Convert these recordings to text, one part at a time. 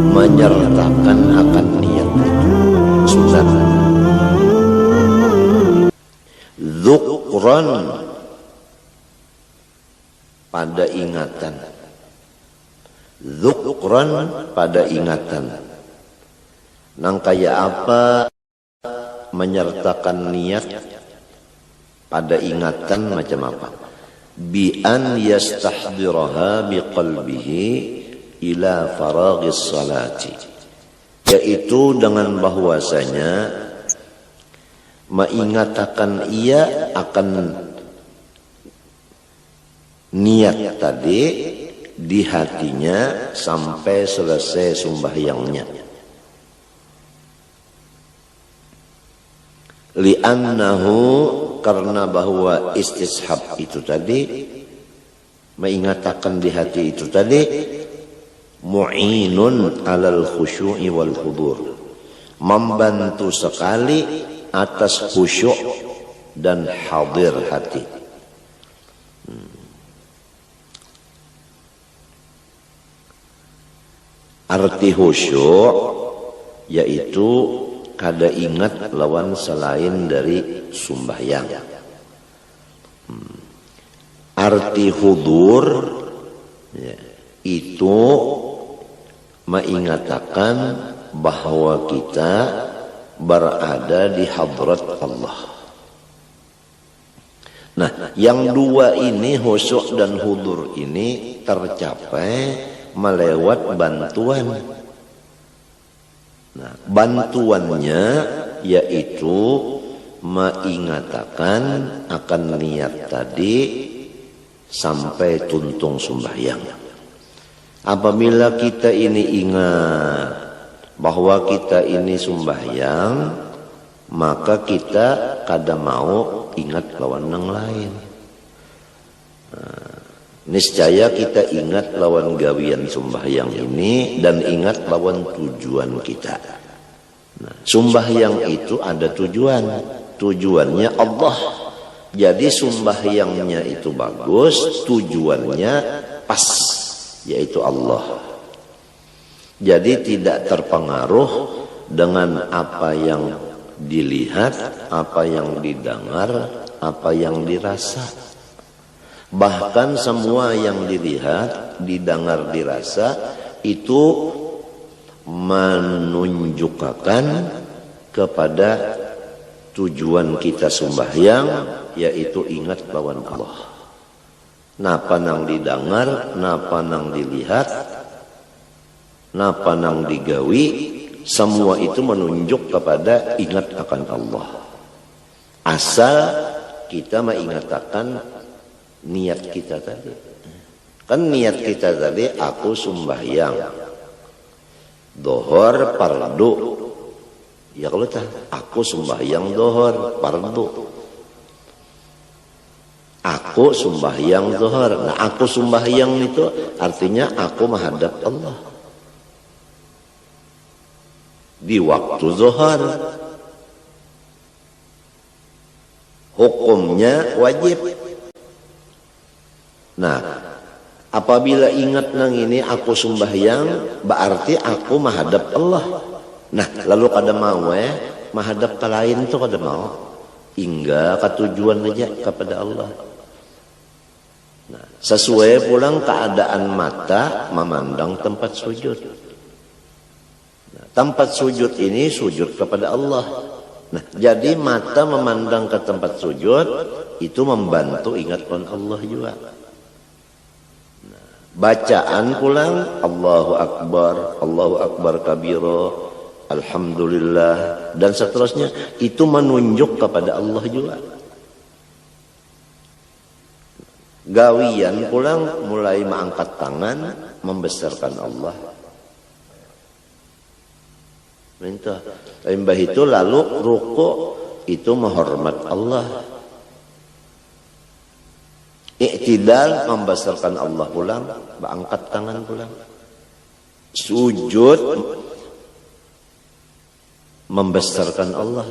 menyertakan akan niat itu sunat. Dzukran pada ingatan, dzukran pada ingatan. Nang kaya apa menyertakan niat pada ingatan macam apa? Bi an yastahdiraha biqalbihi ila faraghis salati, yaitu dengan bahwasanya mengingatkan ia akan niat tadi di hatinya sampai selesai sembahyangnya. Li'annahu, karena bahwa istishab itu tadi, mengingatkan di hati itu tadi, mu'inun alal khusyu'i wal hudur, membantu sekali atas khusyuk dan hadir hati. Arti khusyuk yaitu kada ingat lawan selain dari sembahyang. Arti hudur ya, itu mengingatkan bahwa kita berada di hadrat Allah. Nah, yang dua ini, khusyuk dan hudur ini tercapai melewat bantuan. Nah, bantuannya yaitu mengingatkan akan niat tadi sampai tuntung sembahyang. Apabila kita ini ingat bahwa kita ini sembahyang, maka kita kada mau ingat lawan yang lain. Niscaya kita ingat lawan gawian sembahyang ini dan ingat lawan tujuan kita. Nah, sembahyang itu ada tujuan, tujuannya Allah. Jadi sembahyangnya itu bagus, tujuannya pas, yaitu Allah. Jadi tidak terpengaruh dengan apa yang dilihat, apa yang didengar, apa yang dirasa. Bahkan semua yang dilihat, didengar, dirasa itu menunjukkan kepada tujuan kita sembahyang, yaitu ingat lawan Allah. Napa nang didengar, napa nang dilihat, napa nang digawi, semua itu menunjuk kepada ingat akan Allah. Asal kita mengingatkan niat kita tadi. Kan niat kita tadi, aku sembahyang dohor fardu. Ya kalau aku sembahyang dohor fardu, aku sembahyang dohor. Nah, aku sembahyang itu artinya aku menghadap Allah di waktu zuhur. Hukumnya wajib. Nah, apabila ingat nang ini aku sembahyang, berarti aku menghadap Allah. Nah, lalu kada mau menghadap ke lain itu kada mau. Hingga ke tujuan aja kepada Allah. Nah, sesuai pulang keadaan mata memandang tempat sujud. Nah, tempat sujud ini sujud kepada Allah. Nah, jadi mata memandang ke tempat sujud itu membantu ingat Allah juga. Bacaan pulang Allahu Akbar kabira, alhamdulillah dan seterusnya, itu menunjuk kepada Allah juga. Gawian pulang mulai mengangkat tangan membesarkan Allah. Minta limbah itu, lalu ruku itu menghormat Allah. Iktidal membesarkan Allah pulang, angkat tangan pulang. Sujud membesarkan Allah.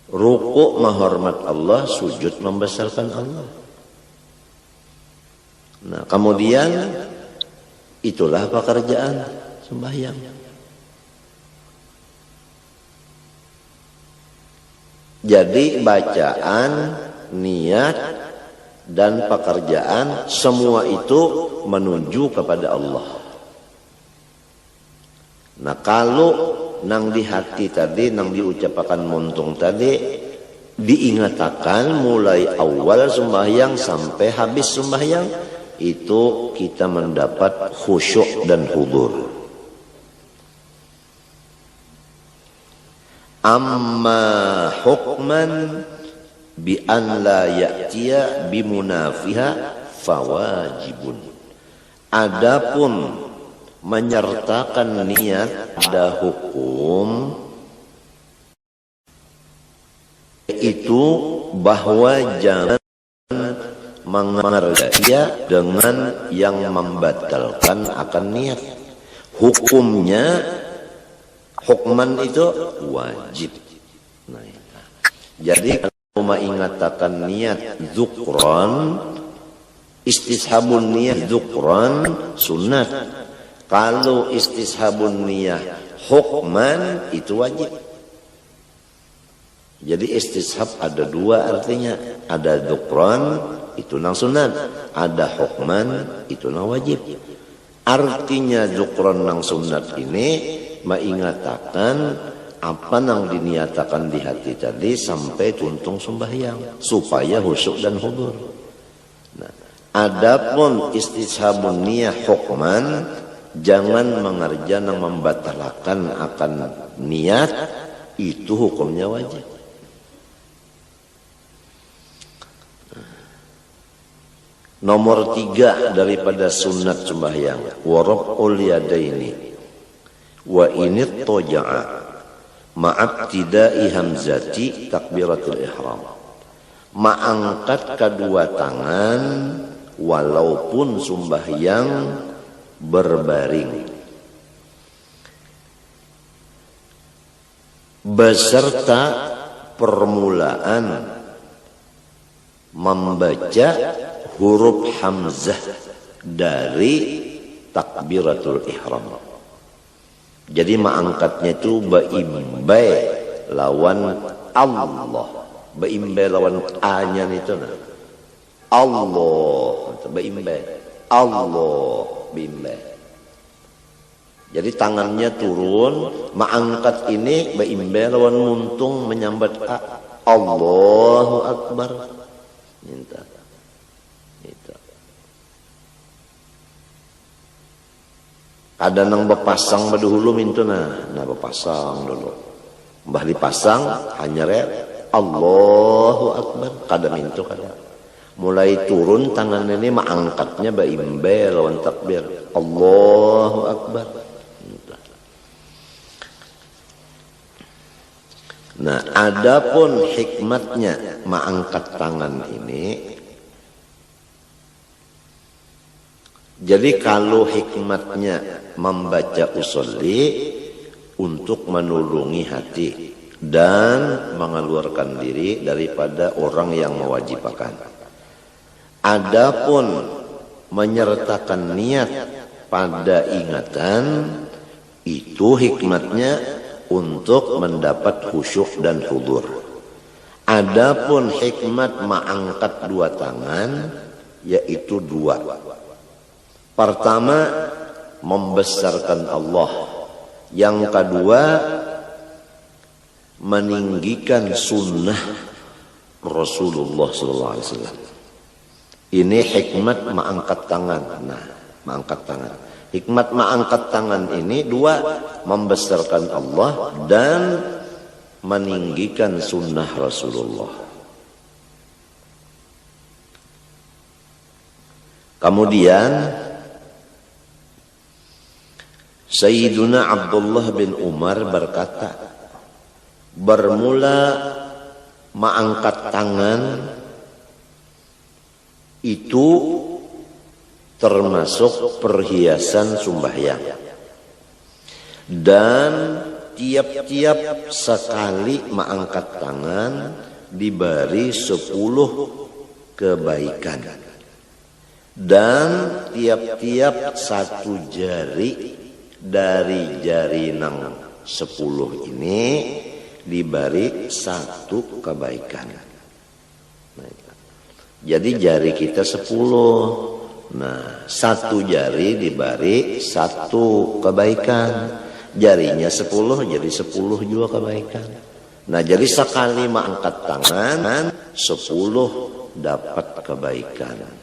Ruku menghormat Allah, sujud membesarkan Allah. Nah, kemudian Itulah pekerjaan sembahyang. Jadi bacaan, niat, dan pekerjaan semua itu menuju kepada Allah. Nah kalau nang di hati tadi, nang diucapkan muntung tadi, diingatakan mulai awal sembahyang sampai habis sembahyang, itu kita mendapat khusyuk dan hudur. Amma hukman bi an la ya'tiya bimunafiha fawajibun. Adapun menyertakan niat ada hukum itu bahwa jangan mengerja dengan yang membatalkan akan niat. Hukumnya, hukman itu wajib. Nah, jadi kalau mengatakan niat dzukran, istishabun niat dzukran sunat. Kalau istishabun niat hukman itu wajib. Jadi istishab ada dua artinya. Ada dzukran itu nang sunat, ada hukman itu nang wajib. Artinya dzukran nang sunat ini mengatakan apa nang diniatakan di hati tadi sampai tuntung sembahyang supaya khusyuk dan hudur. Nah, adapun istishabun niyah hukman, jangan mengerja yang membatalkan akan niat, itu hukumnya wajib. Nomor 3 daripada sunat sembahyang, waraf'ul yadaini wa ini toja'a ma'abtidai hamzati takbiratul ihram. Mengangkat kedua tangan walaupun sembahyang berbaring beserta permulaan membaca huruf hamzah dari takbiratul ihram. Jadi mengangkatnya itu baimbai lawan Allah. Baimbai lawan A-nya itu nah. Allah, baimbai. Allah, baimbai. Jadi tangannya turun, mengangkat ini baimbai lawan muntung menyambat A. Allahu Akbar. Minta. Ada nang bepasang dahulu mintu nah bepasang dulu. Mbah dipasang hanya Allahu Akbar kada mintu kada. Mulai turun tangan ini mengangkatnya baimbai lawan takbir Allahu Akbar. Nah, adapun hikmatnya mengangkat tangan ini, jadi kalau hikmatnya membaca usolli untuk menulungi hati dan mengeluarkan diri daripada orang yang mewajibkan. Adapun menyertakan niat pada ingatan, itu hikmatnya untuk mendapat khusyuk dan hudur. Adapun hikmat mengangkat dua tangan, yaitu dua. Pertama, membesarkan Allah. Yang kedua, meninggikan sunnah Rasulullah SAW. Ini hikmat mengangkat tangan. Nah, mengangkat tangan. Hikmat mengangkat tangan ini dua, membesarkan Allah dan meninggikan sunnah Rasulullah. Kemudian Sayyiduna Abdullah bin Umar berkata, bermula mengangkat tangan itu termasuk perhiasan sembahyang, dan tiap-tiap sekali mengangkat tangan diberi 10 kebaikan. Dan tiap-tiap satu jari dari jari nang 10 ini diberi satu kebaikan. Jadi jari kita 10. Nah, satu jari diberi satu kebaikan. Jarinya 10 jadi 10 juga kebaikan. Nah, jadi sekali mengangkat tangan 10 dapat kebaikan.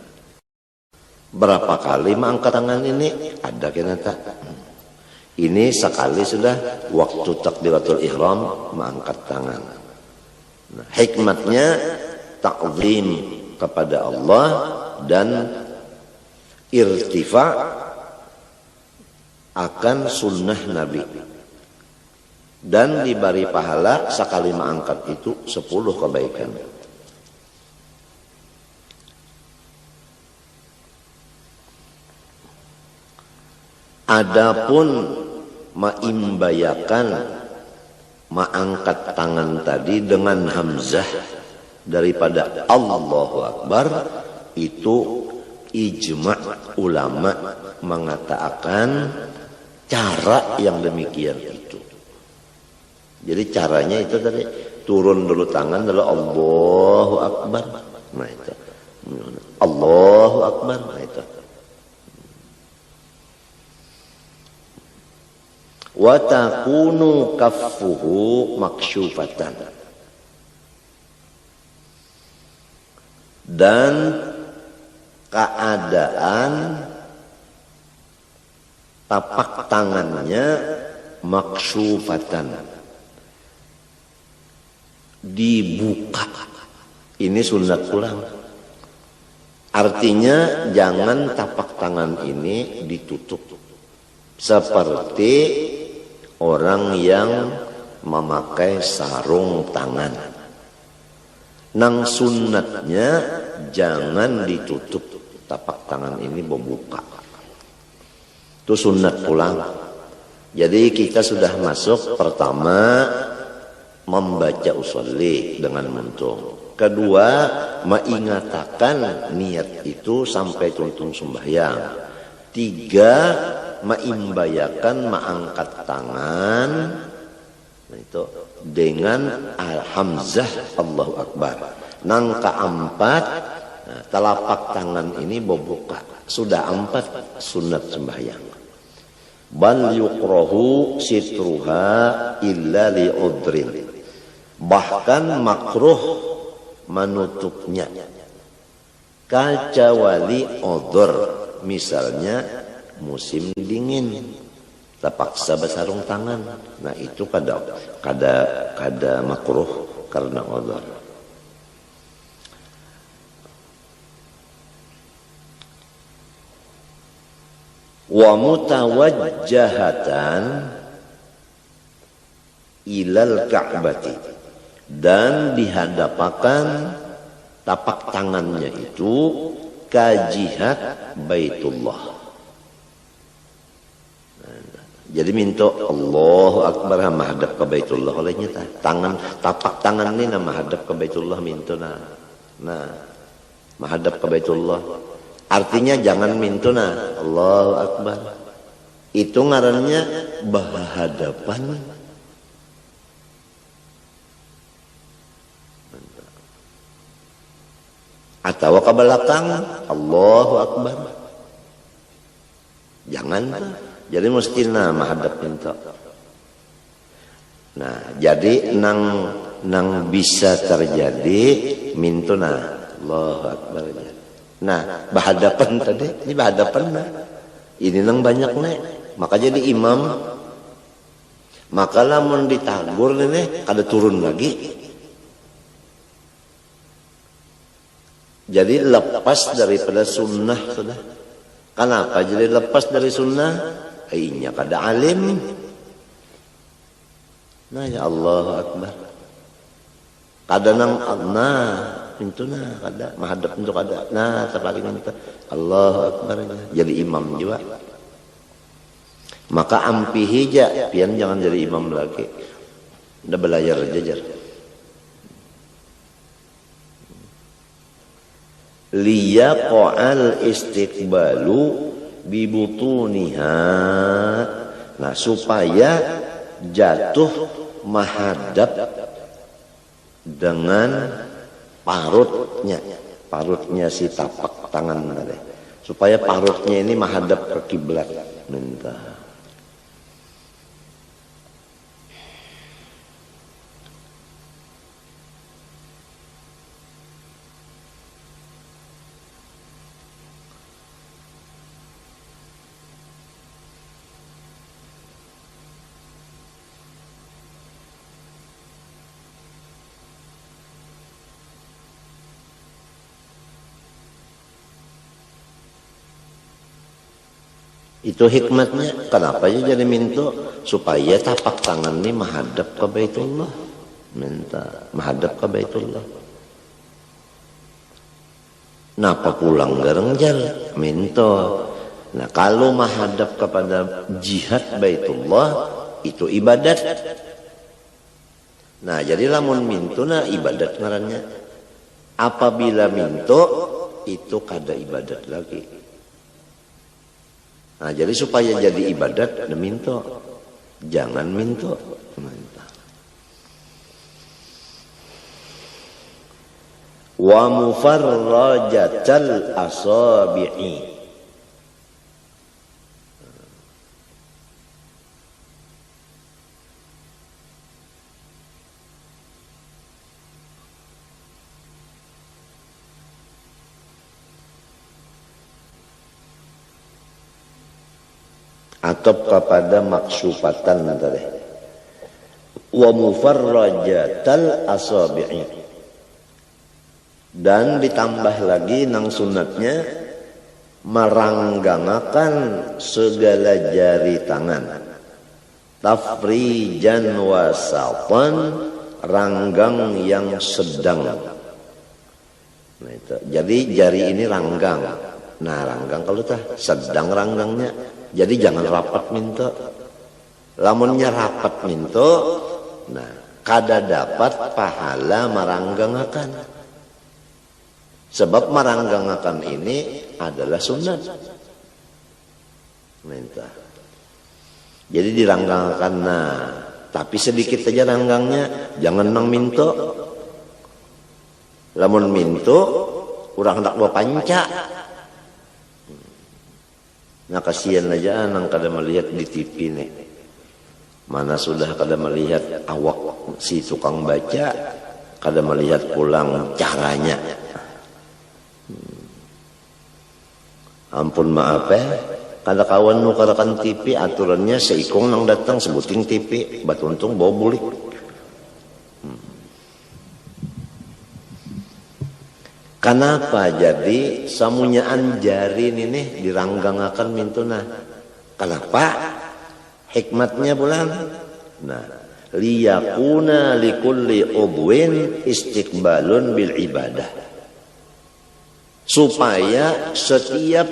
Berapa kali mengangkat tangan ini? Ada kenapa? Ini sekali sudah waktu takbiratul ihram mengangkat tangan. Nah, hikmatnya ta'zim kepada Allah dan irtifa akan sunnah Nabi. Dan diberi pahala sekali mengangkat itu 10 kebaikan. Adapun maimbayakan mengangkat tangan tadi dengan hamzah daripada Allahu Akbar, itu ijma' ulama mengatakan cara yang demikian itu. Jadi caranya itu tadi turun dulu tangan lalu Allahu Akbar. Nah itu. Allahu Akbar. Nah itu. Wa takunu kaffuhu maksyufatan. Dan keadaan tapak tangannya maksyufatan, dibuka. Ini sunat pulang. Artinya jangan tapak tangan ini ditutup seperti orang yang memakai sarung tangan. Nang sunnatnya jangan ditutup tapak tangan ini, membuka. Itu sunat pulang. Jadi kita sudah masuk pertama membaca usolli dengan muntung. Kedua, mengatakan niat itu sampai tuntung sembahyang. Tiga, maimbayakan mengangkat tangan. Nah, itu dengan hamzah Allahu Akbar. Nang keempat, nah, telapak tangan ini membuka. Sudah 4 sunat sembahyang. Bal yukrahu sitruha illa li udrin. Bahkan makruh menutupnya kecuali udhur, misalnya musim dingin terpaksa bersarung tangan. Nah itu kada makruh karena udhur. Wa mutawajjahatan ilal ka'bati, dan dihadapkan tapak tangannya itu ke jihad Baitullah. Jadi minta Allahu Akbar menghadap ke Baitullah olehnya tapak tangan ini menghadap ke Baitullah minta nah menghadap ke Baitullah. Artinya jangan minta Allahu Akbar. Itu ngarannya berhadapan. Atau ke belakang Allahu Akbar. Jangan. Jadi mesti menghadap minta. Nah, jadi nang bisa terjadi minta Allahu Akbar. Nah, berhadapan tadi, ini berhadapan ini nang banyak maka jadi imam, maka lamun ditagur kada turun lagi. Jadi lepas daripada sunnah sudah. Kenapa jadi lepas dari sunnah? Ainya kada alim. Nah ya Allahu Akbar. Kada nang pintu kada menghadap untuk kada. Nah sepaling minta Allahu Akbar. Jadi imam juga. Maka ampihi ja, pian jangan jadi imam lagi. Udah belajar jajar. liyaqa'al istiqbalu bibutuniha. Nah, supaya jatuh menghadap dengan parutnya si tapak tangan tadi. Supaya parutnya ini menghadap ke kiblat. Minta. Itu hikmatnya. Kenapa ya jadi minta? Supaya tapak tangan ini menghadap ke Baitullah. Minta menghadap ke Baitullah. Napa pulang gerengjal? Minta. Nah, kalau menghadap kepada jihad Baitullah itu ibadat. Nah, jadi lamun minto nah ibadat ngarannya. Apabila minto itu kada ibadat lagi. Nah, jadi supaya jadi ibadat, minto. Jangan minto. Wa mufarrajatal asabi'i. Atau kepada maksufatan tadi. Wa mufarrajatal asabi'i. Dan ditambah lagi nang sunatnya meranggangakan segala jari tangan. Tafrijan wasatan, ranggang yang sedang. Nah, itu. Jadi jari ini ranggang. Nah, ranggang kalau tah sedang ranggangnya. Jadi jangan rapat minta. Lamunnya rapat minta, nah kada dapat pahala maranggangakan. Sebab maranggangakan ini adalah sunat. Minta. Jadi diranggangakan, nah tapi sedikit saja ranggangnya, jangan nang minta. Lamun minta, urang hendak bawa panca. Nah, kasihan aja nang kada melihat di TV nih. Mana sudah kada melihat awak si tukang baca, kada melihat pulang caranya. Ampun maaf kada kawan nukarakan TV aturannya seikong nang datang sebuting TV, batuntung bawa bulik. Kenapa jadi samunyaan jari ini diranggangakan mintuna? Kenapa? Hikmatnya bulan. Nah, liyakuna likulli udwin istiqbalun bil ibadah. Supaya setiap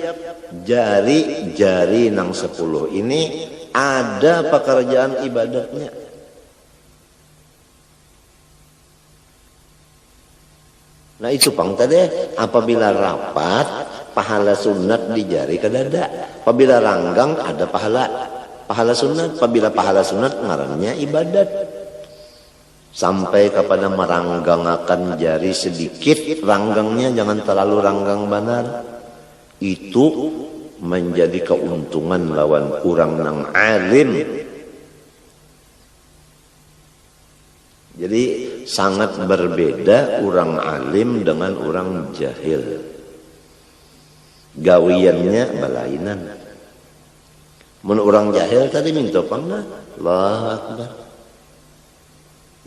jari-jari nang 10 ini ada pekerjaan ibadatnya. Nah itu pang tadi, apabila rapat pahala sunat di jari kedada, apabila ranggang ada pahala sunat, apabila pahala sunat ngarannya ibadat. Sampai kepada meranggangakan jari sedikit, ranggangnya jangan terlalu ranggang benar. Itu menjadi keuntungan lawan kurang nang alim. Jadi sangat berbeda orang alim dengan orang jahil. Gawiannya balainan. Mun orang jahil tadi minta pangna, Allahu Akbar.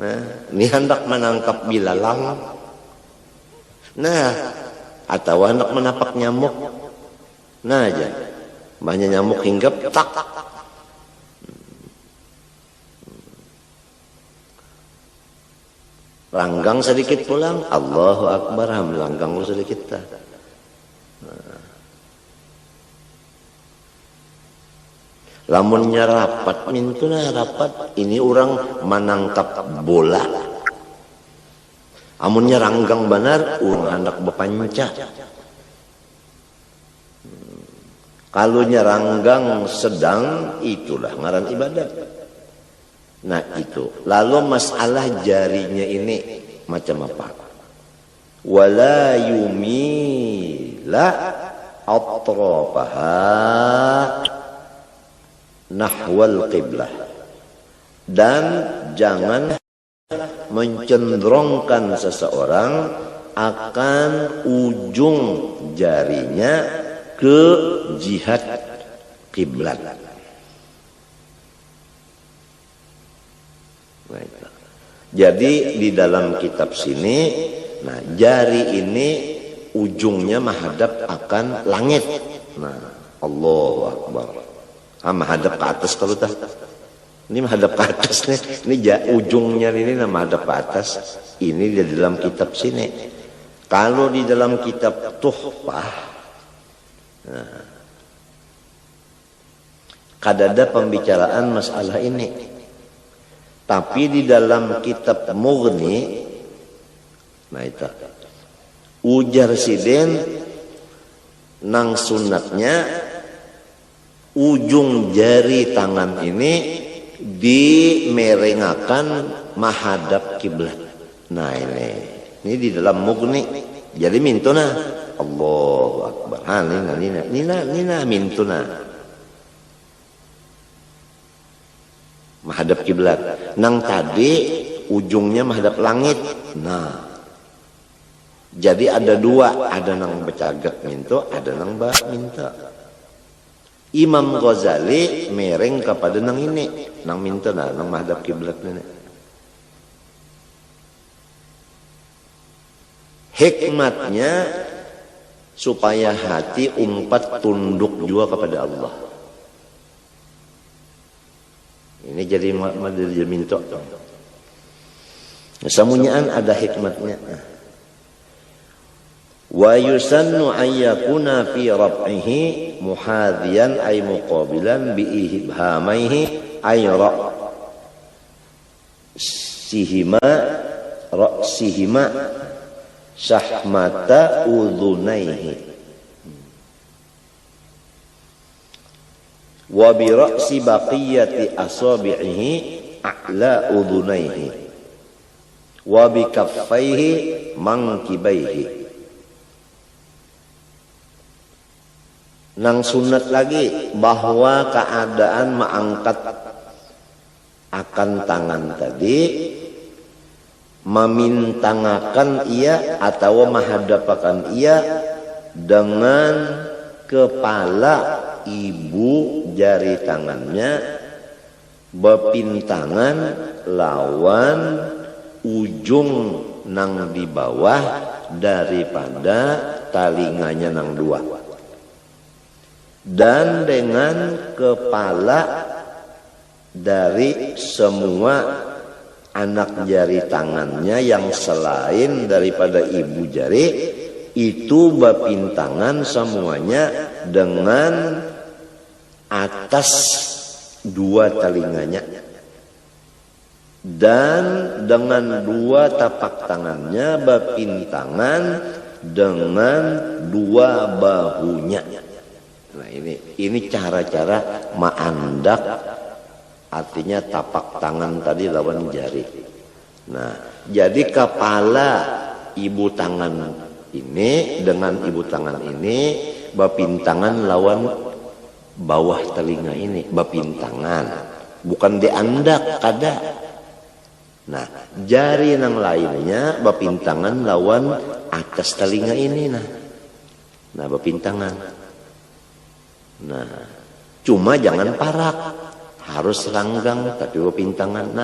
Nah, ini hendak menangkap bilalang. Nah, atau hendak menapak nyamuk. Nah aja, banyak nyamuk hinggap tak. Ranggang sedikit pulang, Allahu Akbar, langgang lu sedikit dah. Lamunnya rapat, mintuna rapat, ini orang menangkap bola. Amunnya ranggang benar, orang hendak berpanca. Kalau nyeranggang sedang, itulah ngaran ibadat. Nah itu. Lalu masalah jarinya ini macam apa? Wala yumila atrafaha nahwal qiblah. Dan jangan mencenderungkan seseorang akan ujung jarinya ke jihad kiblat. Jadi di dalam kitab sini, nah jari ini ujungnya menghadap akan langit. Nah, Allahu Akbar. Menghadap ke atas kalau tak. Ini menghadap ke atas nih. Ini ujungnya ini menghadap ke atas. Ini di dalam kitab sini. Kalau di dalam kitab Tuhfah, nah, kadada pembicaraan masalah ini. Tapi di dalam kitab Mughni, nah itu ujar siden nang sunatnya ujung jari tangan ini dimerengakan menghadap kiblat. Nah ini di dalam Mughni. Jadi mintuna Allahu Akbar. Nina mintuna menghadap kiblat. Nang tadi ujungnya menghadap langit. Nah, jadi ada dua, ada nang becagak minto, ada nang minta. Imam Ghazali mereng kepada nang ini, nang minta nang menghadap kiblat ini. Hikmatnya supaya hati umpat tunduk juga kepada Allah. Ini jadi model minto. Samunyaan ada hikmatnya. Wa yusannu ayyakuna fi rab'ihi muhadhiyan ay muqabilan bi ibhamaihi ay ra'sihima syahmata udhunaihi wa bi ra'si baqiyati asabi'ihi a'la udhunaihi wa bi kaffaihi mankibaihi. Nang sunat lagi bahwa keadaan mengangkat akan tangan tadi memintangakan ia atau menghadapakan ia dengan kepala ibu jari tangannya berpintangan lawan ujung nang di bawah daripada talinganya nang dua. Dan dengan kepala dari semua anak jari tangannya yang selain daripada ibu jari itu berpintangan semuanya dengan atas dua telinganya dan dengan dua tapak tangannya berpintangan dengan dua bahunya. Nah ini cara-cara ma'andak, artinya tapak tangan tadi lawan jari. Nah jadi kepala ibu tangan ini dengan ibu tangan ini berpintangan lawan bawah telinga ini, berpintangan bukan diandak kada. Nah jari yang lainnya berpintangan lawan atas telinga ini. Nah berpintangan. Nah, cuma jangan parak, harus ranggang tapi berpintangan.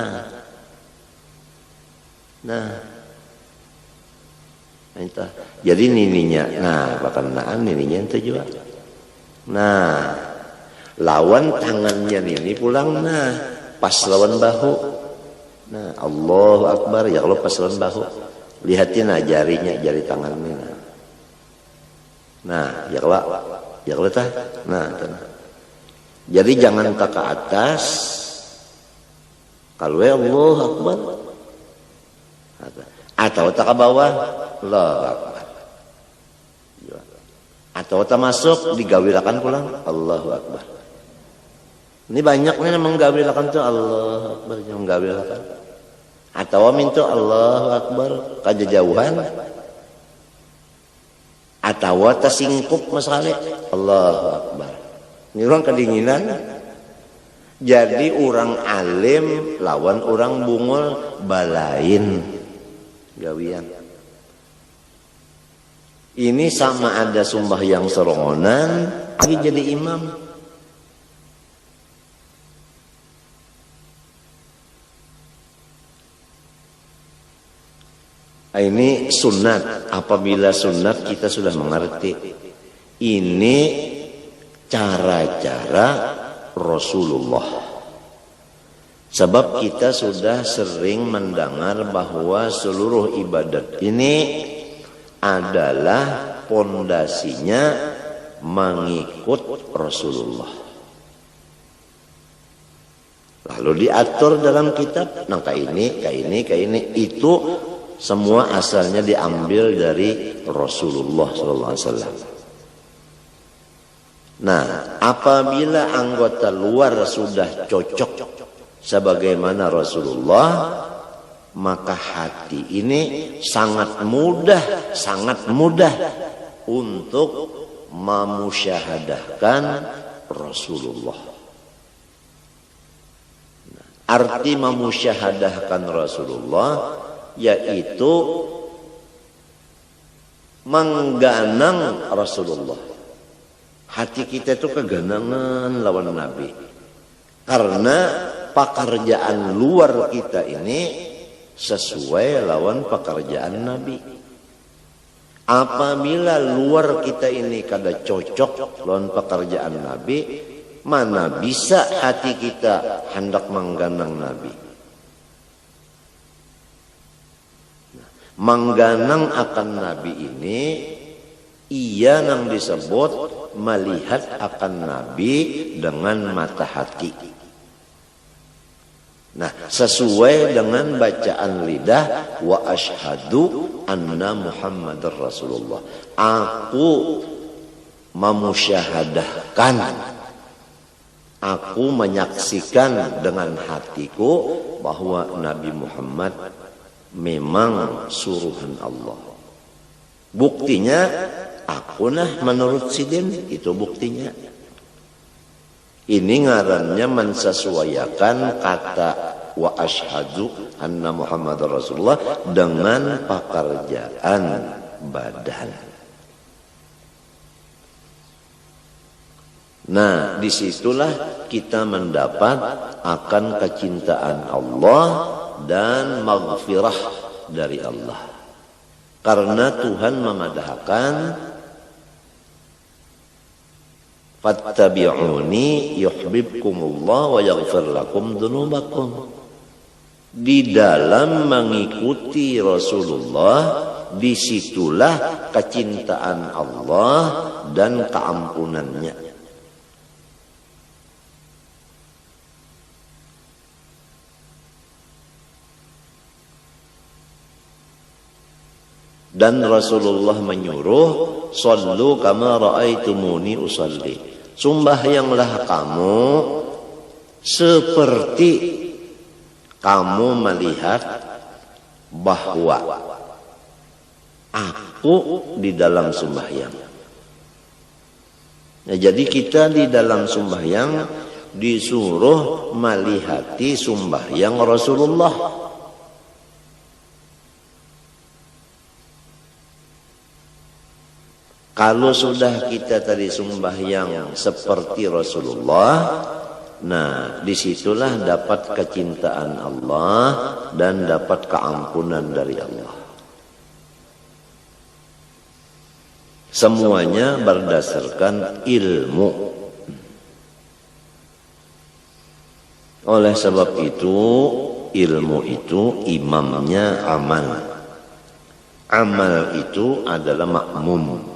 Itu. Jadi nininya, bakanaan nininya itu juga. Nah, lawan tangannya nini pulang, pas lawan bahu. Nah, Allahu Akbar, ya Allah pas lawan bahu. Lihatin jarinya, jari tangannya. Nah, ya Allah. Ya letak. Nah, jadi jangan tak ke atas. Kalau Allah Akbar. Atau tak ke bawah. Allah Akbar. Atau termasuk digawilakan pulang Allahu Akbar. Ini banyak nih menggawilakan tuh Allahu Akbar yang menggawilakan. Atau minta Allahu Akbar kajauhan. Atau tersingkup masalah Allahu Akbar. Ini orang kedinginan. Jadi orang alim lawan orang bungul balain gawian. Ini sama ada sembahyang serongonan lagi jadi imam. Ini sunat. Apabila sunat kita sudah mengerti. Ini cara-cara Rasulullah. Sebab kita sudah sering mendengar bahwa seluruh ibadat ini adalah pondasinya mengikut Rasulullah. Lalu diatur dalam kitab, nah kayak ini itu semua asalnya diambil dari Rasulullah SAW. Nah, apabila anggota luar sudah cocok sebagaimana Rasulullah, maka hati ini sangat mudah untuk memusyahadahkan Rasulullah. Arti memusyahadahkan Rasulullah yaitu mengganang Rasulullah. Hati kita itu keganangan lawan Nabi. Karena pekerjaan luar kita ini sesuai lawan pekerjaan Nabi. Apabila luar kita ini kada cocok lawan pekerjaan Nabi, mana bisa hati kita hendak mengganang Nabi. Mengganang akan Nabi ini ia yang disebut melihat akan Nabi dengan mata hati. Nah, sesuai dengan bacaan lidah, wa asyhadu anna Muhammadar Rasulullah. Aku memusyahadahkan, aku menyaksikan dengan hatiku bahwa Nabi Muhammad memang suruhan Allah. Buktinya aku menurut sidin, itu buktinya. Ini ngarannya mensesuaikan kata wa asyhadu anna Muhammadar Rasulullah dengan pekerjaan badan. Nah, disitulah kita mendapat akan kecintaan Allah dan maghfirah dari Allah. Karena Tuhan memadahkan fattabi'uni yuhibbukumullah wa yaghfir lakum dzunubakum. Di dalam mengikuti Rasulullah, disitulah kecintaan Allah dan keampunannya. Dan Rasulullah menyuruh, sallu kama ra'aitumuni usalli. Sembahyanglah kamu seperti kamu melihat bahwa aku di dalam sembahyang. Nah, jadi kita di dalam sembahyang disuruh melihati sembahyang Rasulullah. Kalau sudah kita tadi sembahyang seperti Rasulullah, nah disitulah dapat kecintaan Allah dan dapat keampunan dari Allah. Semuanya berdasarkan ilmu. Oleh sebab itu, ilmu itu imamnya amal. Amal itu adalah makmum.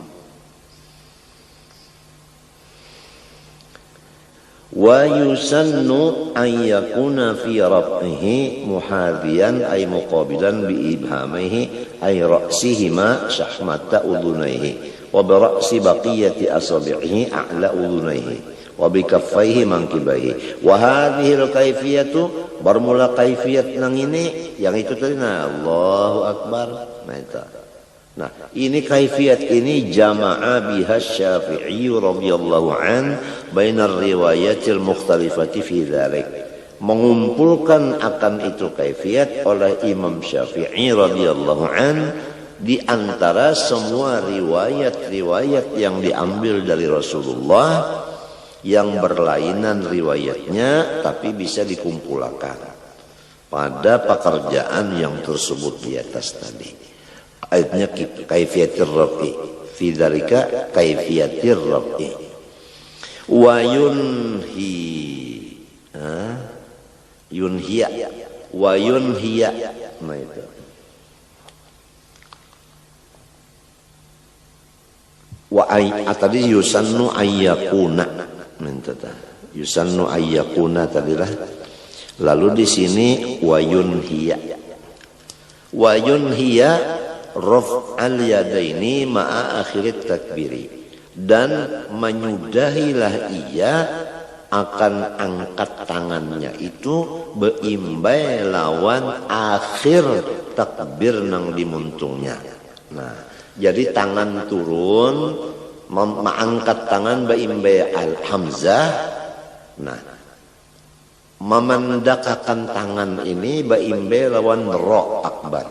Wa yusannu an yakuna fi raf'ihi muhadhiyan ay muqabilan bi ibhamihi ay ra'sihima syahmata udunaihi wa bi ra'si baqiyati asabi'ihi a'la udhunayhi wa bi kaffaihi mankibaihi. Wa hadhihi al-kaifiyatu, bermula kaifiyat nang ini yang itu tadi, nah Allahu akbar. Nah itu. Nah, ini kaifiyat ini jama'a biha Syafi'i radhiyallahu an bainar riwayatil mukhtalifati fi dzalik. Mengumpulkan akan itu kaifiyat oleh Imam Syafi'i radhiyallahu an di antara semua riwayat-riwayat yang diambil dari Rasulullah yang berlainan riwayatnya tapi bisa dikumpulkan pada pekerjaan yang tersebut di atas tadi. Ayatnya kaifiyatir rafi, fi dzalika kaifiyatir rafi. Wa yunhi, yunhiya, wa yunhiya. Nah itu. Wa tadi yusannu ayyakuna. Yusannu ayyakuna tadilah. Lalu di sini wayun hiya. Wayun hiya raf'al yadaini ma'a akhirit takbiri. Dan menyudahilah ia akan angkat tangannya itu beimbai lawan akhir takbir nang dimuntungnya. Nah, jadi tangan turun mengangkat tangan beimbai al-hamzah. Nah, memendakakan tangan ini beimbai lawan ro akbar.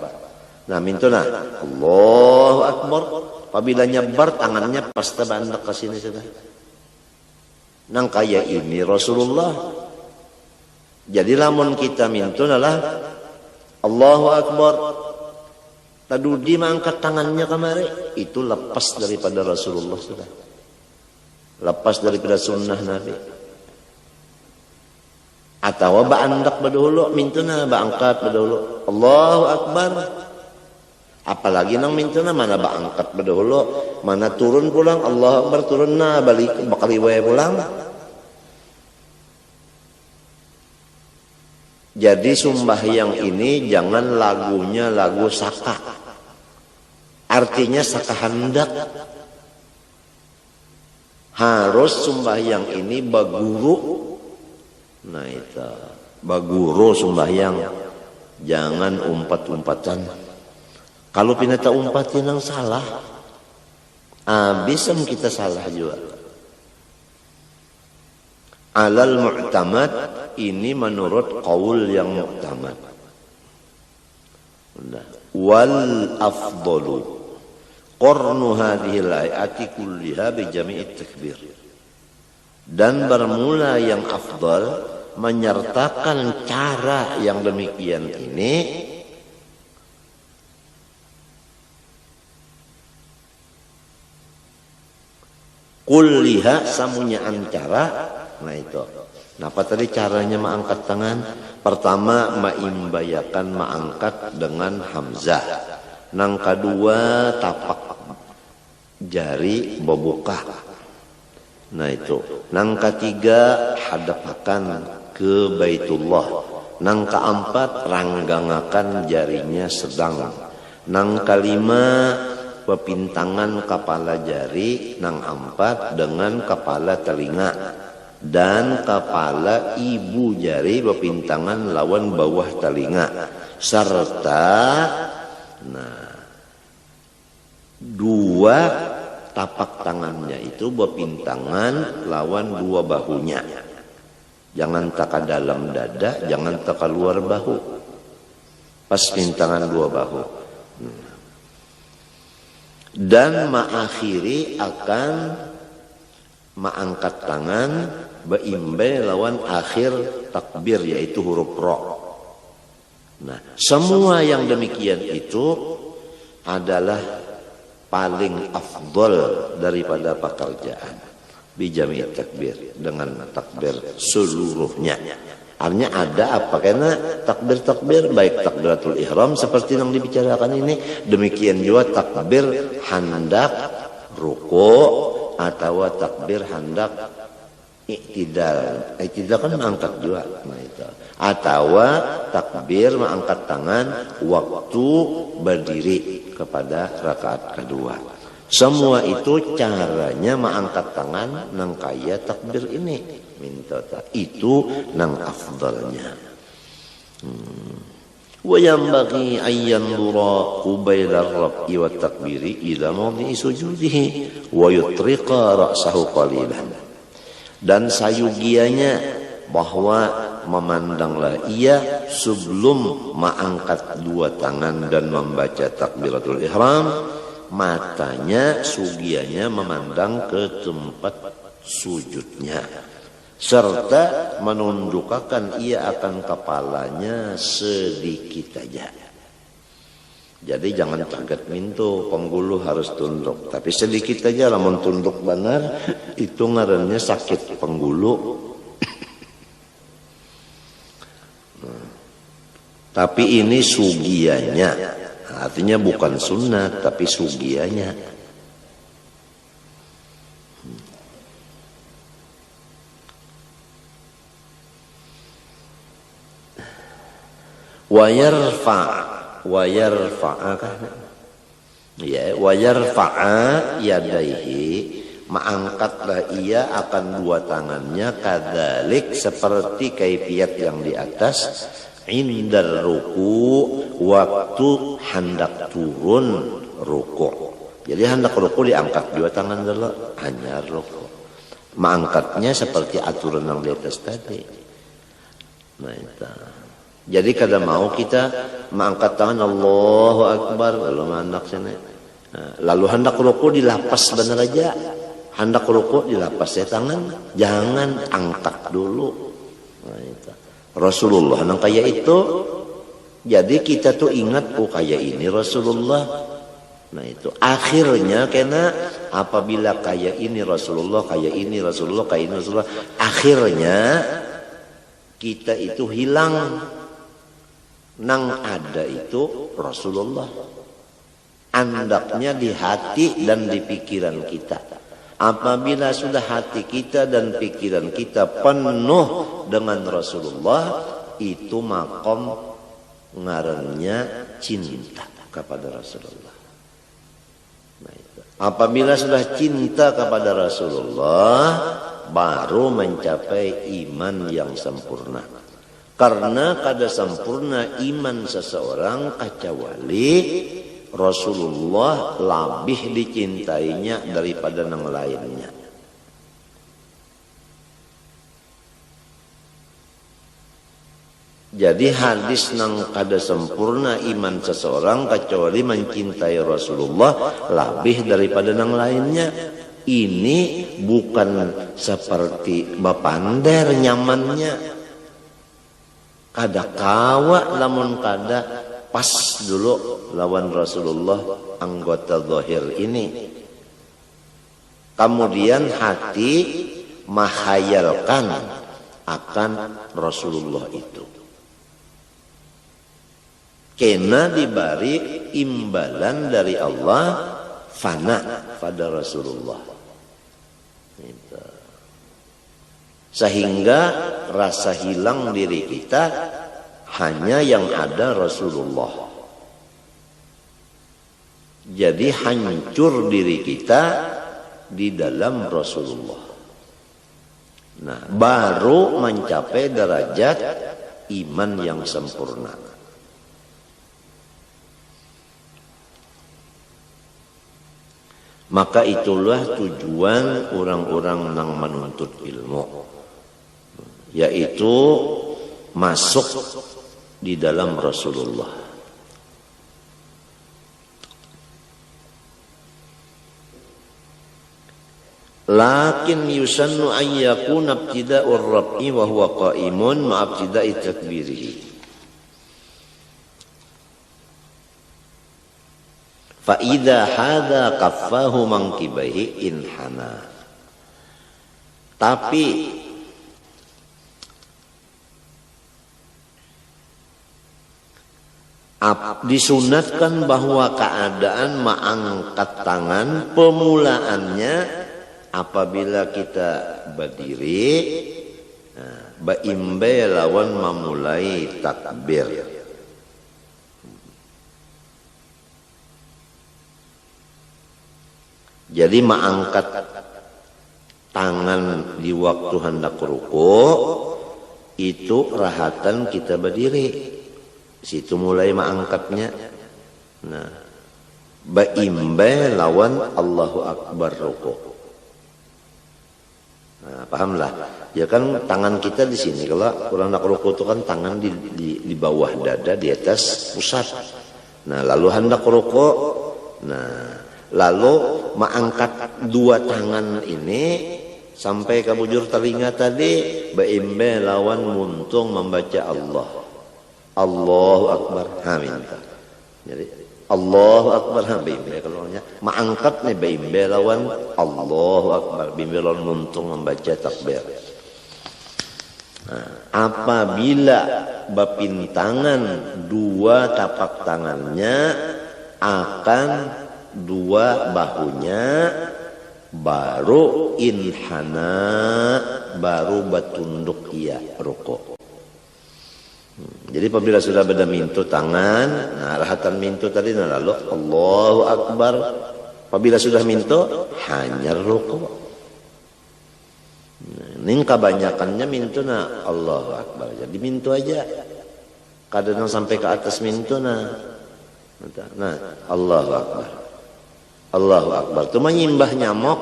Nah, mintuna Allahu akbar. Apabila nyebar tangannya pasti bandak ke sini sudah. Nang kaya ini Rasulullah. Jadi lamun kita mintuna lah Allahu akbar. Tadudi mengangkat tangannya kemari, itu lepas daripada Rasulullah sudah. Lepas daripada sunnah Nabi. Atau ba'andak badahulu, mintuna ba'angkat badahulu. Allahu Akbar. Apalagi nang mintuna mana ba'angkat badahulu, mana turun pulang, Allahu Akbar turun na, balik bakal iwaya pulang. Jadi sembahyang ini jangan lagunya lagu saka. Artinya saka hendak. Harus sembahyang ini baguru. Nah itu. Baguru sembahyang. Jangan umpat-umpatan. Kalau pinata umpatin yang salah. Bisa kita salah juga. Alal mu'tamad, ini menurut qaul yang mu'tamad. Wal afdalu qarnu hadhil ayati kulliha bi jami'it takbir. Dan bermula yang afdal menyertakan cara yang demikian ini kulliha samunya antara. Nah itu. Nah apa tadi caranya mengangkat tangan? Pertama maimbayakan mengangkat dengan hamzah. Nang kedua tapak jari membuka. Nah itu. Nang ketiga hadapakan ke Baitullah. Nang keempat ranggangakan jarinya sedang. Nang kelima pepintangan kepala jari. Nang empat dengan kepala telinga. Dan kepala ibu jari pepintangan lawan bawah telinga. Serta dua tapak tangannya itu berpintangan lawan dua bahunya. Jangan taka dalam dada, jangan taka luar bahu. Pas pintangan dua bahu. Dan mengakhiri akan mengangkat tangan beimbai lawan akhir takbir yaitu huruf ro. Nah, semua yang demikian itu adalah paling afdal daripada pekerjaan bijami takbir dengan takbir seluruhnya. Artinya ada apa karena takbir-takbir baik takbiratul ihram seperti yang dibicarakan ini, demikian juga takbir hendak ruku atau takbir hendak iktidal. Iktidal kan mengangkat juga. Nah itu. Atau takbir mengangkat tangan waktu berdiri kepada rakaat kedua. Semua itu caranya mengangkat tangan nang kaya takbir ini minta itu nang afdalnya. Wa yanbaghi an yanzura qabaila ar-rab'i wa takbiri ila mawdi'i sujudihi wa yutriqa ra'sahu qalilan. Dan sayugianya bahwa memandanglah ia sebelum mengangkat dua tangan dan membaca takbiratul ihram, matanya sugianya memandang ke tempat sujudnya serta menundukkan ia akan kepalanya sedikit saja. Jadi jangan kaget mintu penggulu harus tunduk, tapi sedikit aja lah tunduk benar itu ngarannya sakit penggulu. Tapi ini sugianya, artinya bukan sunnah tapi sugianya. Wa yarfa'a yadaihi, mengangkatlah ia akan dua tangannya kadzalik seperti kaifiat yang di atas, indal ruku, waktu hendak turun ruku. Jadi hendak ruku diangkat dua tangan dulu, hanya ruku. Mengangkatnya seperti aturan yang di atas tadi. Nah itu. Jadi kadang mau kita mengangkat tangan Allahu Akbar lalu hendak sini. Lalu hendak ruku dilapas benar aja. Hendak ruku dilapas ya tangan, jangan angkat dulu. Nah itu. Rasulullah nang kayak itu. Jadi kita tuh ingat kayak ini Rasulullah. Nah itu akhirnya karena apabila kayak ini Rasulullah, kayak ini Rasulullah, kayak ini Rasulullah, akhirnya kita itu hilang. Nang ada itu Rasulullah. Andaknya di hati dan di pikiran kita. Apabila sudah hati kita dan pikiran kita penuh dengan Rasulullah, itu makom ngarannya cinta kepada Rasulullah. Nah, itu. Apabila sudah cinta kepada Rasulullah, baru mencapai iman yang sempurna. Karena kada sempurna iman seseorang kecuali Rasulullah lebih dicintainya daripada yang lainnya. Jadi hadis nang kada sempurna iman seseorang kecuali mencintai Rasulullah lebih daripada yang lainnya. Ini bukan seperti bapander nyamannya. Kada kawa lamun kada pas dulu lawan Rasulullah anggota zahir ini. Kemudian hati menghayalkan akan Rasulullah itu. Kena diberi imbalan dari Allah fana pada Rasulullah. Itu. Sehingga rasa hilang diri kita hanya yang ada Rasulullah. Jadi hancur diri kita di dalam Rasulullah. Nah, baru mencapai derajat iman yang sempurna. Maka itulah tujuan orang-orang yang menuntut ilmu. Yaitu masuk di dalam Rasulullah. Lakin yusannu an yakuna ibtida'ur rab'i wa huwa qa'imun ma'a ibtida'i takbirihi. Fa idza hadza kaffahu mankibaihi inhana. Tapi disunatkan bahwa keadaan mengangkat tangan pemulaannya apabila kita berdiri, baimbe lawan memulai takbir. Jadi mengangkat tangan di waktu hendak ruku itu rahatan kita berdiri. Situ mulai mengangkatnya. Nah, baimbe lawan Allahu Akbar ruku. Nah, pahamlah. Ya kan tangan kita di sini. Kalau kurang nak ruku itu kan tangan di bawah dada, di atas pusat. Nah, lalu hendak ruku. Nah, lalu mengangkat dua tangan ini sampai ke bujur telinga tadi, baimbe lawan muntung membaca Allah. Allahu Akbar. Minta. Jadi Allahu Akbar baimbe kalau nya mengangkat nih baimbe lawan Allahu Akbar, baimbe lawan muntung membaca takbir. Nah, apabila bapintangan dua tapak tangannya akan dua bahunya, baru inhana, baru batunduk ia ruku. Jadi apabila sudah beda mintu tangan, nah rahatan mintu tadi nah lalu Allahu Akbar. Apabila sudah mintu hanya ruku. Ning kebanyakannya mintu nah Allahu Akbar. Jadi mintu aja. Kadang sampai ke atas mintu nah. Nah, Allahu Akbar. Allahu Akbar. Itu menyimbah nyamuk.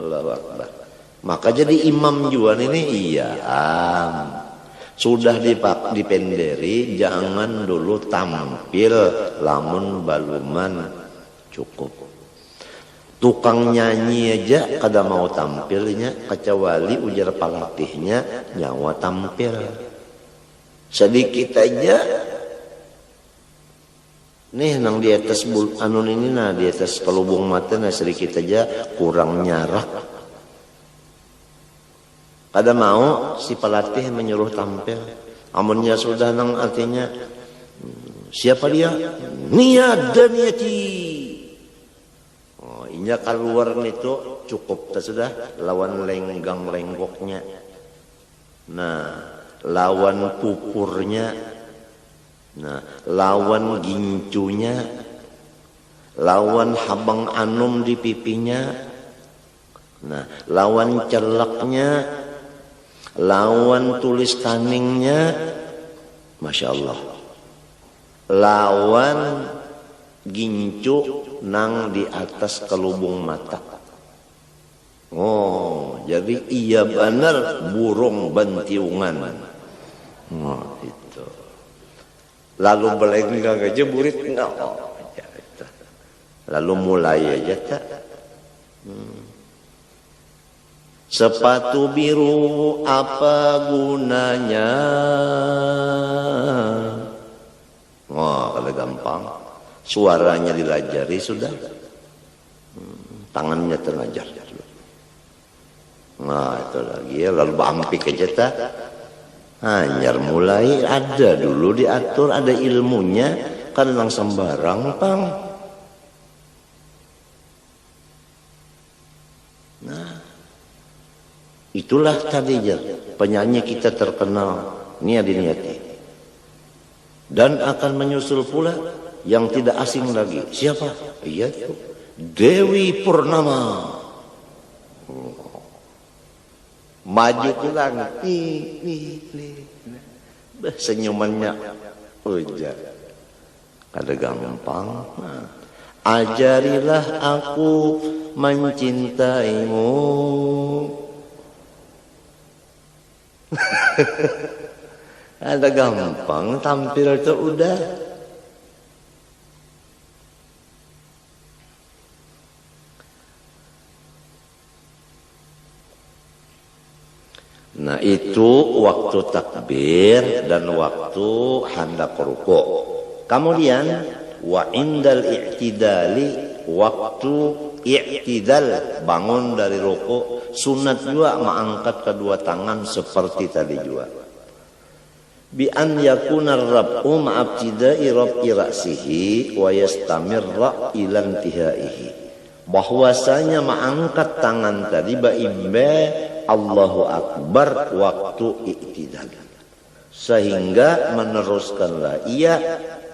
Allahu Akbar. Maka jadi imam juga ini iya. Sudah dipenderi, jangan dulu tampil lamun baluman cukup. Tukang nyanyi aja kada mau tampilnya, kecuali ujar pelatihnya nyawa tampil. Sedikit aja. Nih nang di atas anun ini nah di atas kelubung mata nah sedikit aja kurang nyarak. Kada mau si pelatih menyuruh tampil. Amunnya sudah nang artinya siapa dia? Niat dan niati. Oh, inya keluar itu cukup sudah lawan lenggang lenggoknya. Nah, lawan pupurnya. Nah, lawan gincunya. Lawan habang anum di pipinya. Nah, lawan celaknya. Lawan tulis taningnya, Masya Allah. Lawan gincu nang di atas kelubung mata. Oh, jadi iya benar burung bantiungan. Oh, itu. Lalu belenggang aja burit enggak. Oh, ya, lalu mulai aja tak. Sepatu biru apa gunanya? Wah, kalau gampang. Suaranya dilajari sudah. Tangannya terlajar. Nah, itu lagi ya. Lalu bampik aja tak. Hanyar mulai ada dulu diatur, ada ilmunya. Kan langsung sembarang, pang. Nah. Itulah tadinya penyanyi kita terkenal Nia Diniati. Dan akan menyusul pula yang tidak asing lagi. Siapa? Iya itu Dewi Purnama. Maju ke langit. Senyumannya ujar. Ada gampang. Ajarilah aku mencintaimu. Ada gampang tampil itu udah. Nah itu waktu takbir dan waktu hendak ruku. Kemudian wa indal i'tidali, waktu i'tidal bangun dari ruku. Sunat juga mengangkat kedua tangan seperti tadi juga. Bi an yakuna ar-rab'u ma'abtida'i rab'i ra'sihi wa yastamirra ila intihaihi. Bahwasanya mengangkat tangan tadi baimbe Allahu Akbar waktu i'tidal. Sehingga meneruskanlah ia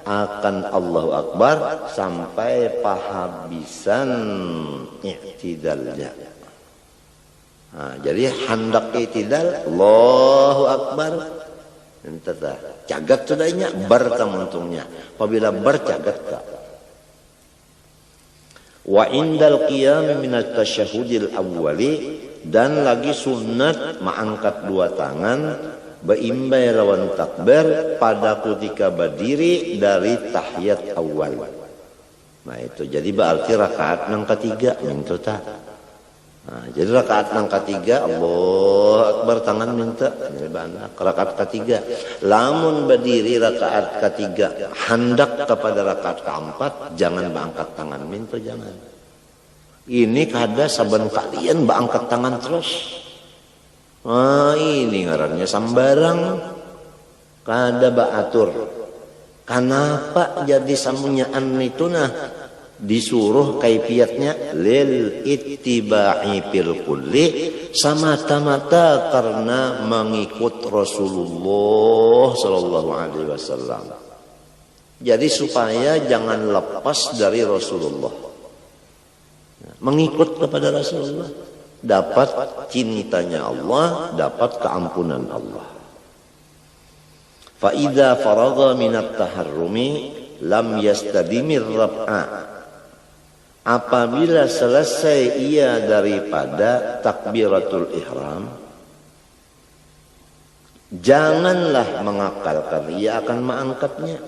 akan Allahu Akbar sampai pahabisan i'tidalnya. Nah, jadi hendak i'tidal Allahu Akbar entah cagat sudahnya bertamuntungnya apabila bercagat tak. Wa indal qiyam minat tasyahudil awwali, dan lagi sunat mengangkat dua tangan beimbai lawan takbir pada ketika berdiri dari tahiyat awal. Nah itu jadi berarti rakaat nang ketiga minta tak. Nah, jadi rakaat nang ketiga Allahu Akbar tangan minta jadi banyak rakaat ketiga. Lamun berdiri rakaat ketiga hendak kepada rakaat keempat jangan berangkat tangan minta jangan. Ini kada saben kalian berangkat tangan terus. Ah ini ngarannya sambarang kada baatur. Kenapa jadi samunyaan itu nah disuruh kaifiatnya lil ittiba'i fil kulli semata-mata karena mengikut Rasulullah sallallahu alaihi wasallam. Jadi supaya jangan lepas dari Rasulullah. Mengikut kepada Rasulullah dapat cintanya Allah, dapat keampunan Allah. Fa idza faragha minat taharrumi lam yastadimir rab'a. Apabila selesai ia daripada takbiratul ihram, janganlah mengakalkan, ia akan mengangkatnya.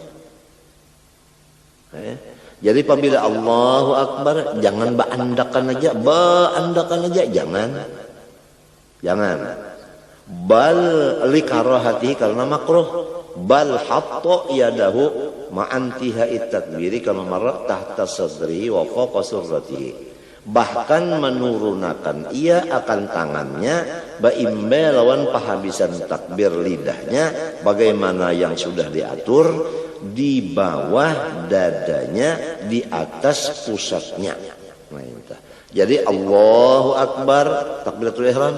Jadi apabila Allahu Akbar jangan baandakan aja, jangan. Bal likarahati karena makruh, bal hatta yadahu ma'antihai takbiri kama marra tahta sadri wa fawqa surratihi. Bahkan menurunkan ia akan tangannya baimbe lawan pahabisan takbir lidahnya bagaimana yang sudah diatur di bawah dadanya di atas pusatnya. Nah, jadi Allahu Akbar takbiratul ihram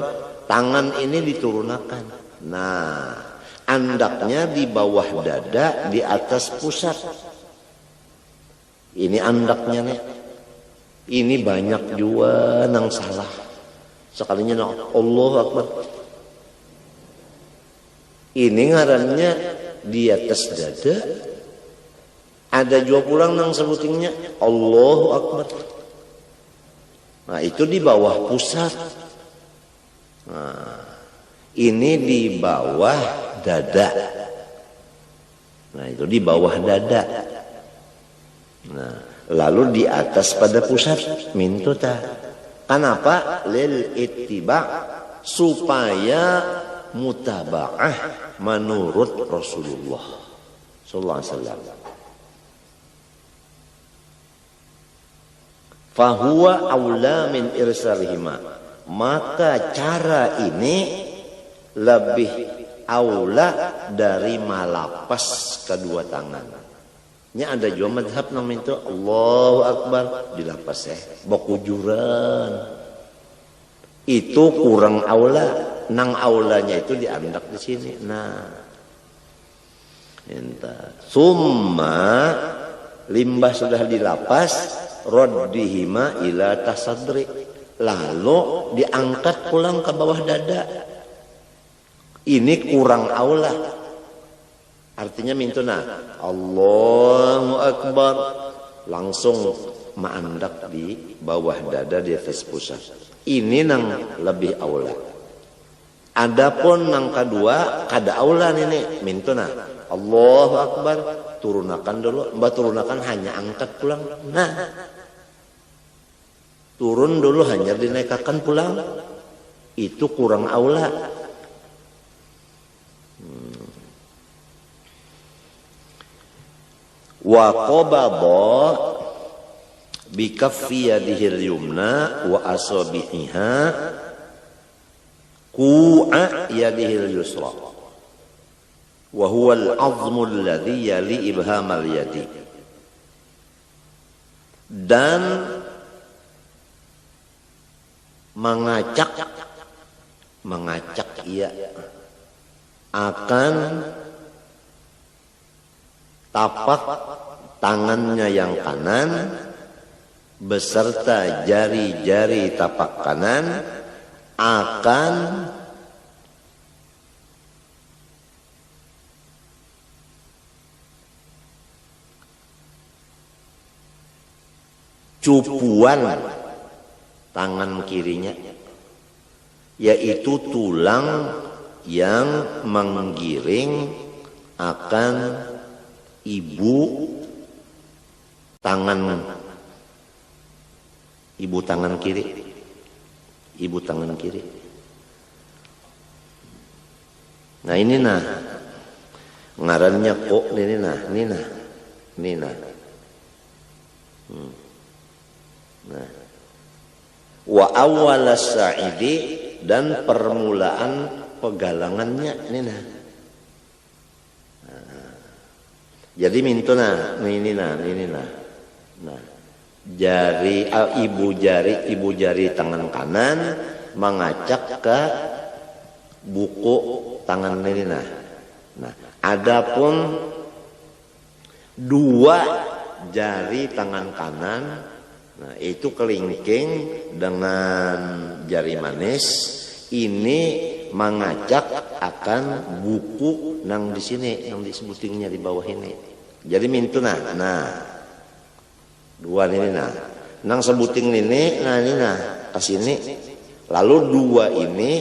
tangan ini diturunkan. Nah, andaknya di bawah dada di atas pusat. Ini andaknya nih. Ini banyak juga nang salah. Sekalinya Allahu Akbar. Ini ngarannya di atas dada. Ada juga pulang nang sebutingnya Allahu Akbar. Nah itu di bawah pusat. Nah, ini di bawah dada. Nah itu di bawah dada. Nah lalu di atas pada pusat mintuta. Kenapa? Lil ittiba supaya mutaba'ah menurut Rasulullah sallallahu alaihi wasallam. Fahuwa aula min irsalihima, maka cara ini lebih aula dari malapas kedua tangan. Ini ada juga madhab namanya itu Allahu Akbar dilapas bokujuran. Itu kurang aula, nang aulanya itu diandak di sini. Nah, summa limbah sudah dilapas raddihima ila tasadri, lalu diangkat pulang ke bawah dada. Ini kurang aula. Artinya mintuna Allahu Akbar langsung maandak di bawah dada di atas pusat. Ini nang lebih aula. Adapun nang kedua kada aula ini mintuna Allahu Akbar turunakan dulu, mbak turunakan hanya angkat pulang. Nah, turun dulu hanya dinaikkan pulang. Itu kurang aula. Wa qabada bi kaffi yadihi al-yumna wa asabi'iha ku'a yadihi al-yusra wa huwa al-'azmu alladhi yali ibham al-yadi. Dan mengacak ia akan tapak tangannya yang kanan beserta jari-jari tapak kanan akan cupuan tangan kirinya, yaitu tulang yang menggiring akan ibu tangan kiri, ibu tangan kiri. Nah ini ngarannya kok ini nah. Nah, wa awal sa'idi dan permulaan pegalangannya ini nah. Jadi mintuna ini nah. Nah, jari ibu jari tangan kanan mengacak ke buku tangan ini nah. Nah, adapun dua jari tangan kanan, nah itu kelingking dengan jari manis ini mengacak akan buku nang di sini yang disebutingnya di bawah ini. Jadi mintuna. Nah, dua ini nang sebuting ini, nah ini ke sini. Lalu dua ini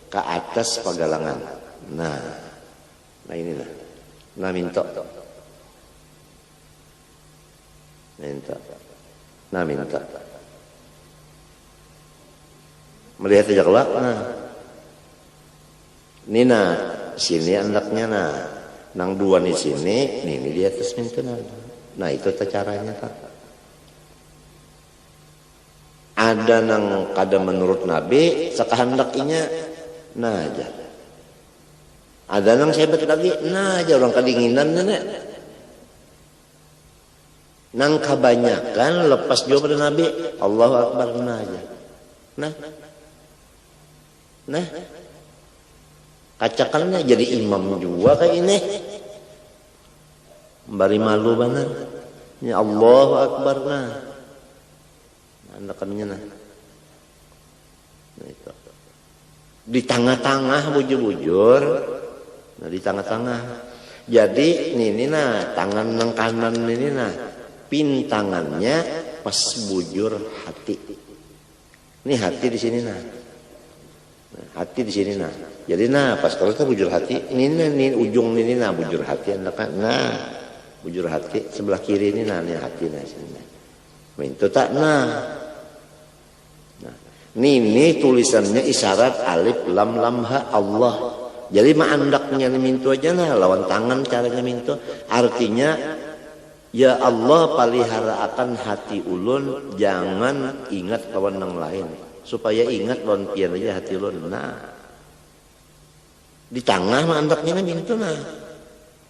ke atas pegalangan. Nah ini nah minta. Melihat aja kelak. Nah, ini sini anaknya nang dua di sini, ini di atas mintuna. Nah itu caranya tak. Ada nang kada menurut Nabi sekahandakinya, nah aja. Ada nang sebat lagi, nah aja orang kedinginan nenek. Nang kebanyakan lepas jauh pada Nabi, Allahu Akbar nah aja. Nah, kacakannya jadi imam juga kayak ini. Bari malu benar. Ya Allahu Akbar nah. Anakannya nah. Itu. Di tengah-tengah bujur-bujur. Nah di tengah-tengah. Jadi ini tangan nang kanan ini pintangannya pas bujur hati. Ini hati di sini hati di sini Jadi pas kalau kita bujur hati, ini ujung ini bujur hati bujur hati sebelah kiri ini hati sini. Itu tak ini tulisannya isyarat alif lam lam ha Allah. Jadi andaknya mintu aja lawan tangan caranya mintu. Artinya ya Allah palihara akan hati ulun, jangan ingat kawan yang lain. Supaya ingat lawan pian aja hati ulun. Di tengah andaknya mintu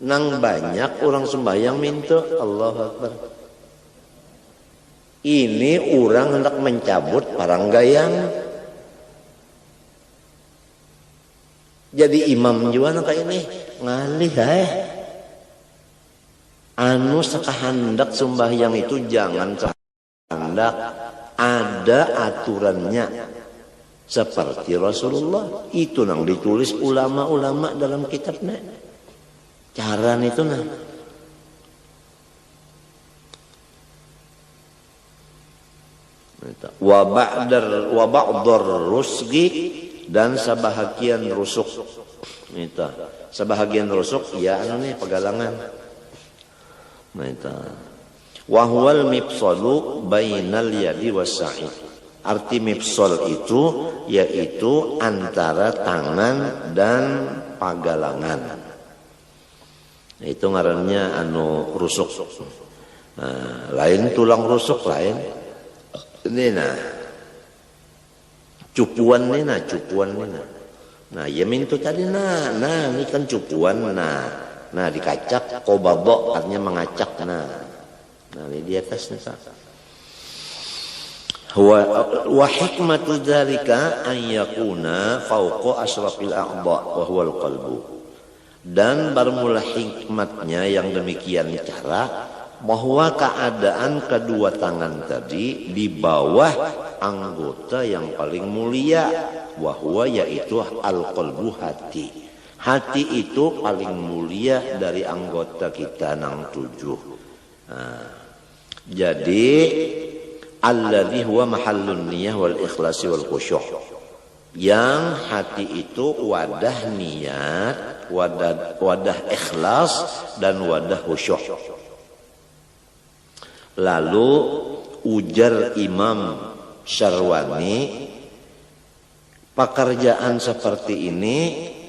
nang banyak orang sembahyang mintu Allahu Akbar. Ini orang hendak mencabut paranggayang. Jadi imam juga kayak ini ngalih anu sekahandak sembahyang itu jangan sekahandak, ada aturannya seperti Rasulullah itu nang ditulis ulama-ulama dalam kitabnya. Cara itu wa ba'dar rusgi dan sebahagian rusuk. Itu sebahagian rusuk ya pegalangan. Wa huwal mifsalu bainal yadi wasa'id. Arti mifsal itu yaitu antara tangan dan pagalangan. Itu ngarannya rusuk. Lain tulang rusuk lain. Ini cupuan ini Nah, ya mintu tadi ini kan cupuan nah dikacak qobadha artinya mengacak nah ini di atasnya wa hikmatu dzalika an yakuna fawqa asrafil a'dha wa huwal qalbu. Dan bermula hikmatnya yang demikian cara bahwa keadaan kedua tangan tadi di bawah anggota yang paling mulia, bahwa yaitu al-qalbu, hati. Hati itu paling mulia dari anggota kita nang 7. Jadi alladzi huwa mahallun niyah wal ikhlasi wal khusyuk. Yang hati itu wadah niat, wadah ikhlas dan wadah khusyuk. Lalu ujar Imam Syarwani, pekerjaan seperti ini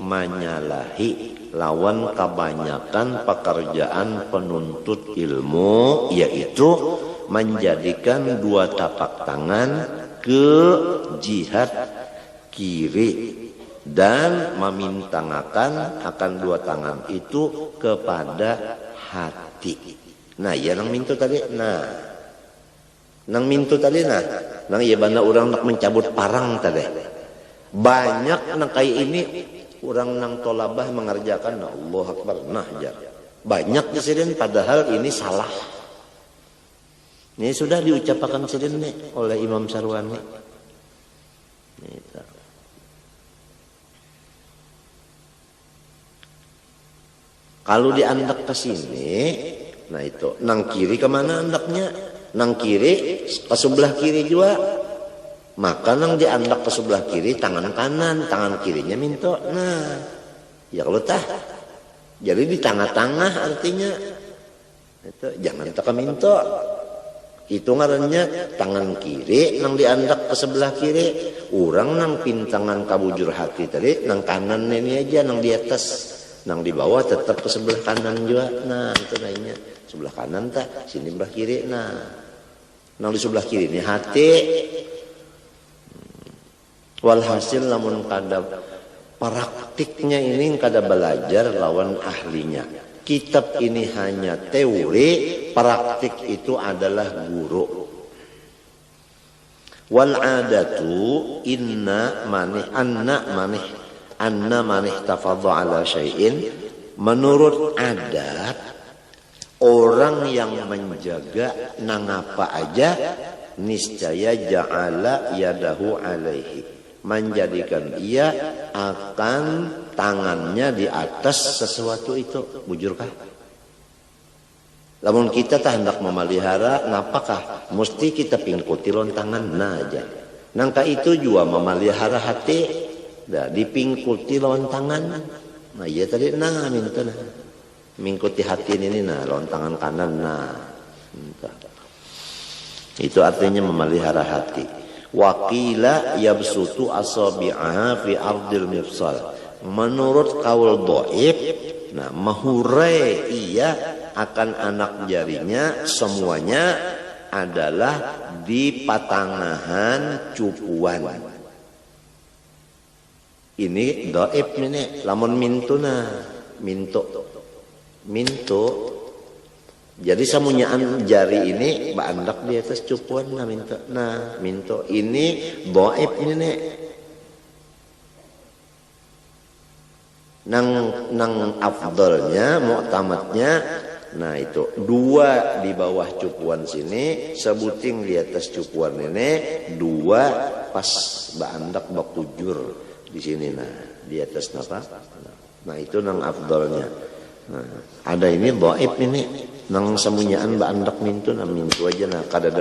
menyalahi lawan kebanyakan pekerjaan penuntut ilmu, yaitu menjadikan dua tapak tangan ke jihad kiri dan memintangakan akan dua tangan itu kepada hati. Nah, ya nang mintu tadi. Nah, nang mintu tadi nang ya bana orang nak mencabut parang tadi. Banyak nang kayak ini orang nang tolabah mengerjakan Allah Akbar. Nah, jar. Banyak disini padahal ini salah. Ini sudah diucapkan sini oleh Imam Syarwani. Gitu. Kalau diandak ke sini, nah itu nang kiri kemana andaknya? Nang kiri ke sebelah kiri juga. Maka nang diandak ke sebelah kiri tangan kanan, tangan kirinya minto. Nah, ya kalau tah, jadi di tengah-tengah artinya itu jangan tak minto. Itu ngarannya tangan kiri nang diandak ke sebelah kiri. Orang nang pintangan kabujur hati tadi, nang kanan ini aja nang di atas. Nang di bawah tetap ke sebelah kanan juga. Nah, itu lainnya. Sebelah kanan tak, sini sebelah kiri. Nah, nang di sebelah kiri ini hati. Walhasil lamun kada praktiknya ini kada belajar lawan ahlinya. Kitab ini hanya teori, praktik itu adalah guru. Wal adatu anna man ihtafadha ala syai'in, menurut adat orang yang menjaga nang apa aja niscaya ja'ala yadahu alaihi, menjadikan ia akan tangannya di atas sesuatu itu. Bujurkah? Lamun kita tak hendak memelihara, ngapakah mesti kita pingkuti lontangan nah aja. Nangka itu juga memelihara hati. Dah dipingkuti lawan tangan. Nah iya tadi nah minta nah. Mingkuti hati ini nah lawan tangan kanan nah. Minta. Itu artinya memelihara hati. Waqila yabsutu asabi'aha fi ardil mifsal. Menurut kaul dhaif, nah mahurai ia akan anak jarinya semuanya adalah di patangahan cupuan. Ini dhaif ini lamun mintuna minto jadi samunyaan jari ini baandak di atas cupuan nah minto ini dhaif ini nek nang afdalnya mu'tamadnya nah itu dua di bawah cupuan sini sebuting di atas cupuan ini dua pas baandak bakujur di sini nah di atas apa nah itu nang afdalnya nah, ada ini dhaif ini nang semunyaan ba andak mintu nah mintu aja nah kada